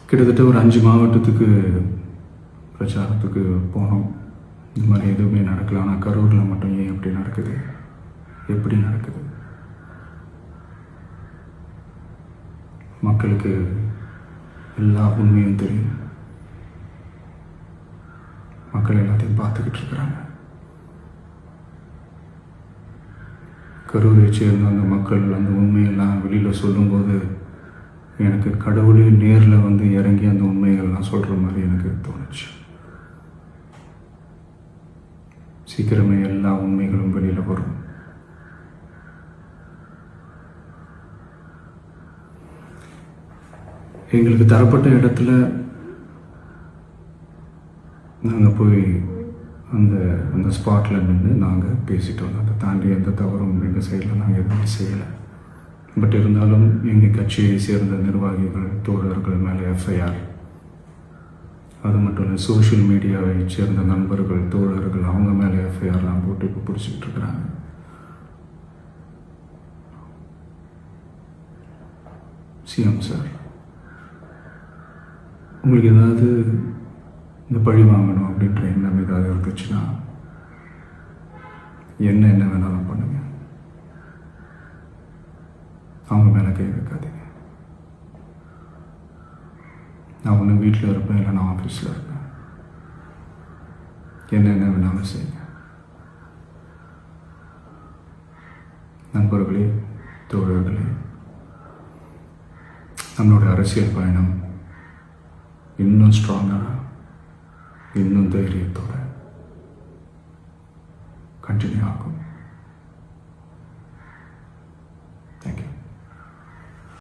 கிட்டத்தட்ட ஒரு 5 மாவட்டத்துக்கு பிரச்சாரத்துக்கு போனோம். இந்த மாதிரி எதுவுமே நடக்கல. ஆனால் கரூரில் மட்டும் ஏன் எப்படி நடக்குது, எப்படி நடக்குது? மக்களுக்கு எல்லா உண்மையும் தெரியும். மக்கள் எல்லாத்தையும் பார்த்துக்கிட்டு இருக்கிறாங்க. கரூரை சேர்ந்த அந்த மக்கள் அந்த உண்மையெல்லாம் வெளியில் சொல்லும்போது எனக்கு கடவுளே நேரில் வந்து இறங்கி அந்த உண்மைகள்லாம் சொல்கிற மாதிரி எனக்கு தோணுச்சு. சீக்கிரமே எல்லா உண்மைகளும் வெளியில் வரும். எங்களுக்கு தரப்பட்ட இடத்துல நாங்கள் போய் அந்த ஸ்பாட்டில் நின்று நாங்கள் பேசிட்டோம். அதை தாண்டி எந்த தவறும் எங்கள் சைடில் நாங்கள் எதுவுமே செய்யலை. பட் இருந்தாலும் எங்கள் கட்சியை சேர்ந்த நிர்வாகிகள், தோழர்கள் மேலே எஃப்ஐஆர், அது மட்டும் இல்லை சோஷியல் மீடியாவை சேர்ந்த நண்பர்கள், தோழர்கள் அவங்க மேலே எஃப்ஐஆர்லாம் போட்டு இப்போ பிடிச்சிக்கிட்டு இருக்கிறாங்க. சிஎம் சார், உங்களுக்கு ஏதாவது இந்த பழி வாங்கணும் அப்படின்ற எண்ணம் ஏதாவது இருந்துச்சுன்னா என்ன வேணாலும் பண்ணுங்க. அவங்க மேலே கை வைக்காதீங்க. நான் ஒன்று வீட்டில் இருப்பேன், இல்லை நான் ஆஃபீஸில் இருப்பேன். என்ன வேணாலும் செய்யுங்க. நண்பர்களே, தோழர்களே, நம்மளோட அரசியல் பயணம் இன்னும் ஸ்ட்ராங்காக, இன்னும் தைரியத்தோட கண்டினியூ ஆகும்.